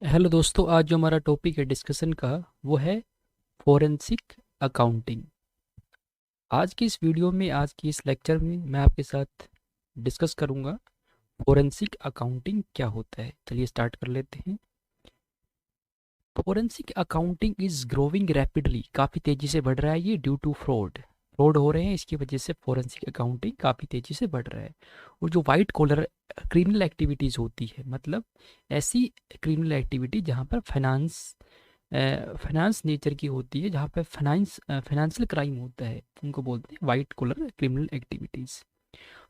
Hello दोस्तों, आज जो हमारा टॉपिक है डिस्कशन का वो है फोरेंसिक अकाउंटिंग। आज की इस वीडियो में, आज की इस लेक्चर में मैं आपके साथ डिस्कस करूंगा फोरेंसिक अकाउंटिंग क्या होता है। चलिए स्टार्ट कर लेते हैं। Forensic accounting is growing rapidly, काफ़ी तेज़ी से बढ़ रहा है ये ड्यू टू फ्रॉड। फ्रॉड हो रहे हैं, इसकी वजह से फोरेंसिक अकाउंटिंग काफ़ी तेज़ी से बढ़ रहा है। और जो वाइट कॉलर क्रिमिनल एक्टिविटीज़ होती है, मतलब ऐसी क्रिमिनल एक्टिविटी जहाँ पर फाइनेंस नेचर की होती है, जहाँ पे फाइनेंशियल क्राइम होता है, उनको बोलते हैं वाइट कॉलर क्रिमिनल एक्टिविटीज़।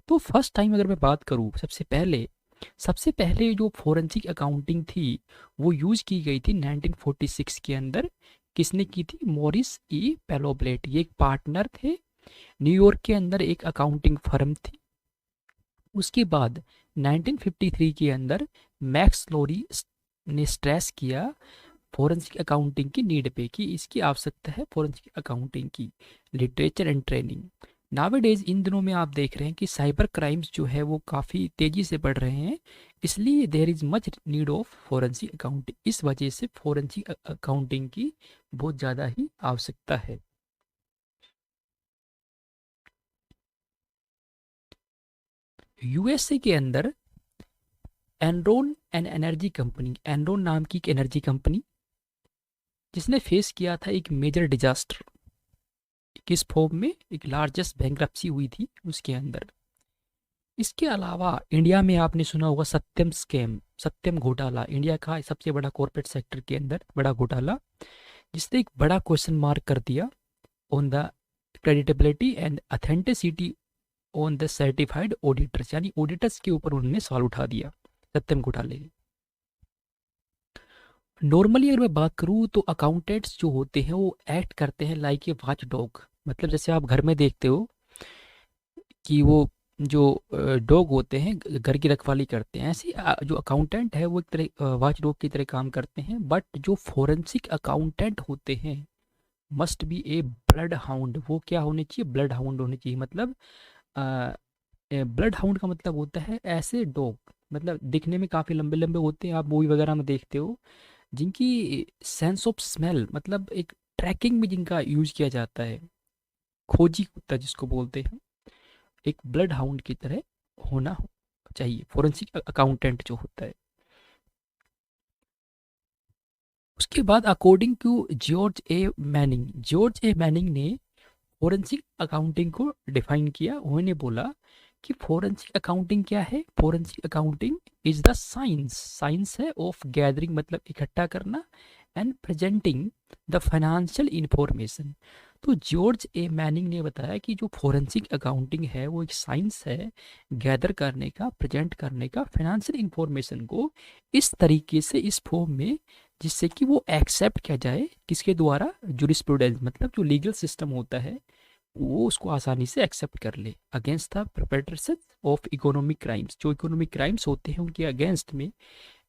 तो फर्स्ट टाइम अगर मैं बात करूँ, सबसे पहले जो फोरेंसिक अकाउंटिंग थी वो यूज़ की गई थी 1946 के अंदर। किसने की थी? मॉरिस ई पेलोब्लेट, ये एक पार्टनर थे। न्यूयॉर्क के अंदर एक अकाउंटिंग फर्म थी। उसके बाद 1953 के अंदर मैक्स लोरी ने स्ट्रेस किया फोरेंसिक अकाउंटिंग की नीड पे, कि इसकी आवश्यकता है फोरेंसिक अकाउंटिंग की। Literature and training. नावेडेज इन दिनों में आप देख रहे हैं कि साइबर क्राइम्स जो है वो काफ़ी तेज़ी से बढ़ रहे हैं, इसलिए there is much need of forensic accounting. इस वजह से फोरेंसिक अकाउंटिंग की बहुत ज़्यादा ही आवश्यकता है। यूएसए के अंदर Enron an energy company, Enron नाम की एक एनर्जी कंपनी, जिसने फेस किया था एक मेजर डिजास्टर। किस फॉर्म में? एक लार्जेस्ट बैंक्रप्सी हुई थी उसके अंदर। इसके अलावा इंडिया में आपने सुना होगा सत्यम स्कैम, सत्यम घोटाला, इंडिया का सबसे बड़ा कॉर्पोरेट सेक्टर के अंदर बड़ा घोटाला, जिसने एक बड़ा क्वेश्चन मार्क कर दिया on the creditability and authenticity on the certified auditors, यानी ऑडिटर्स के ऊपर उन्होंने सवाल उठा दिया सत्यम घोटाले ने। नॉर्मली अगर मैं बात करूँ तो अकाउंटेंट्स जो होते हैं वो एक्ट करते हैं लाइक ए वॉच डॉग। मतलब जैसे आप घर में देखते हो कि वो जो डॉग होते हैं घर की रखवाली करते हैं, ऐसे जो अकाउंटेंट है वो एक तरह वॉच डॉग की तरह काम करते हैं। बट जो फोरेंसिक अकाउंटेंट होते हैं must be A blood hound. वो क्या होने चाहिए? ब्लड हाउंड होने चाहिए। मतलब ब्लड हाउंड का मतलब होता है ऐसे डॉग, मतलब दिखने में काफ़ी लंबे लंबे होते हैं, आप मूवी वगैरह में देखते हो, जिनकी सेंस ऑफ स्मेल, मतलब एक ट्रैकिंग में जिनका यूज किया जाता है, खोजी कुत्ता जिसको बोलते हैं, एक ब्लड हाउंड की तरह होना चाहिए फोरेंसिक अकाउंटेंट जो होता है। उसके बाद according to George A Manning ने फोरेंसिक अकाउंटिंग को डिफाइन किया। उन्होंने बोला कि फोरेंसिक अकाउंटिंग क्या है? Forensic accounting is the science, science है ऑफ गैदरिंग, मतलब इकट्ठा करना, and presenting the financial information. तो जॉर्ज ए मैनिंग ने बताया कि जो फोरेंसिक अकाउंटिंग है वो एक साइंस है गैदर करने का, प्रेजेंट करने का फाइनेंशियल इंफॉर्मेशन को इस तरीके से, इस फॉर्म में, जिससे कि वो एक्सेप्ट किया जाए किसके द्वारा? जूरिस्प्रूडेंस, मतलब जो लीगल सिस्टम होता है वो उसको आसानी से एक्सेप्ट कर ले against the perpetrators of economic crimes. जो इकोनॉमिक क्राइम्स होते हैं उनके अगेंस्ट में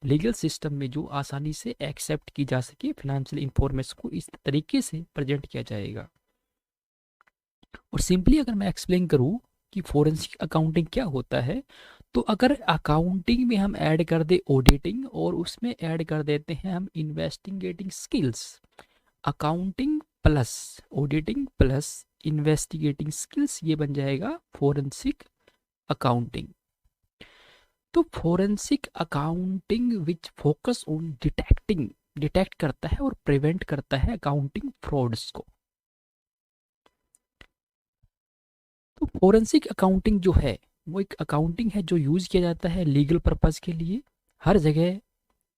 लीगल सिस्टम में जो आसानी से एक्सेप्ट की जा सके फाइनेंशियल इंफॉर्मेशन को इस तरीके से प्रेजेंट किया जाएगा। और सिंपली अगर मैं एक्सप्लेन करूँ कि फोरेंसिक अकाउंटिंग क्या होता है, तो अगर अकाउंटिंग में हम ऐड कर दे ऑडिटिंग और उसमें ऐड कर देते हैं हम investigating skills, accounting plus auditing plus investigating skills, ये बन जाएगा फोरेंसिक अकाउंटिंग। तो forensic accounting which focus on detecting, detect करता है और प्रिवेंट करता है अकाउंटिंग फ्रॉड्स को। तो फोरेंसिक अकाउंटिंग जो है वो एक अकाउंटिंग है जो यूज़ किया जाता है लीगल पर्पज़ के लिए हर जगह,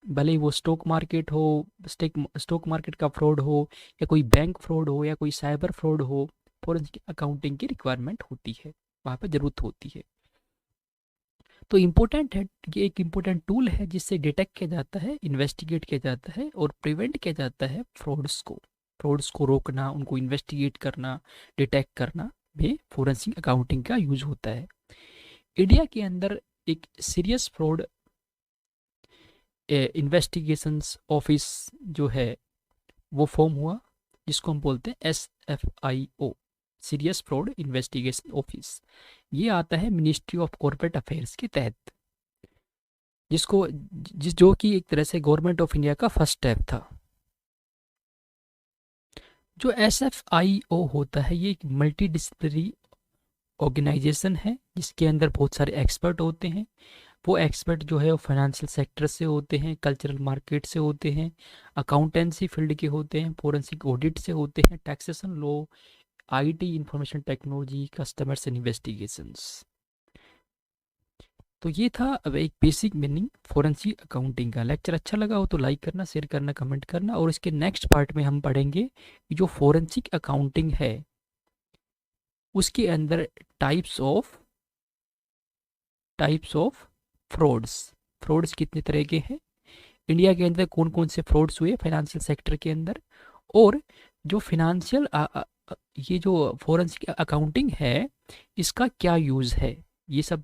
भले ही वो स्टॉक मार्केट हो, स्टॉक मार्केट का फ्रॉड हो, या कोई बैंक फ्रॉड हो, या कोई साइबर फ्रॉड हो, फोरेंसिक अकाउंटिंग की रिक्वायरमेंट होती है, वहाँ पर ज़रूरत होती है। तो इम्पोर्टेंट है, ये एक इम्पोर्टेंट टूल है जिससे डिटेक्ट किया जाता है, इन्वेस्टिगेट किया जाता है और प्रिवेंट किया जाता है फ्रॉड्स को रोकना, उनको इन्वेस्टिगेट करना, डिटेक्ट करना में फोरेंसिक अकाउंटिंग का यूज होता है। इंडिया के अंदर एक सीरियस फ्रॉड इन्वेस्टिगेशंस ऑफिस जो है वो फॉर्म हुआ, जिसको हम बोलते हैं SFIO, serious fraud investigation office. ये आता है मिनिस्ट्री ऑफ कॉर्पोरेट अफेयर्स के तहत, जिसको जो कि एक तरह से गवर्नमेंट ऑफ इंडिया का फर्स्ट स्टेप था। जो SFIO होता है ये एक मल्टी डिसिप्लिनरी ऑर्गेनाइजेशन है जिसके अंदर बहुत सारे एक्सपर्ट होते हैं। वो एक्सपर्ट जो है वो फाइनेंशियल सेक्टर से होते हैं, कल्चरल मार्केट से होते हैं, अकाउंटेंसी फील्ड के होते हैं, फोरेंसिक ऑडिट से होते हैं, taxation law, IT, information technology, customers investigations. तो ये था अब एक बेसिक मीनिंग फोरेंसिक अकाउंटिंग का। लेक्चर अच्छा लगा हो तो लाइक करना, शेयर करना, कमेंट करना। और इसके नेक्स्ट पार्ट में हम पढ़ेंगे कि जो फोरेंसिक अकाउंटिंग है उसके अंदर टाइप्स ऑफ फ्रॉड्स कितने तरह के हैं, इंडिया के अंदर कौन कौन से फ्रॉड्स हुए फाइनेंशियल सेक्टर के अंदर, और जो फिनेंशियल ये जो फोरेंसिक अकाउंटिंग है इसका क्या यूज़ है, ये सब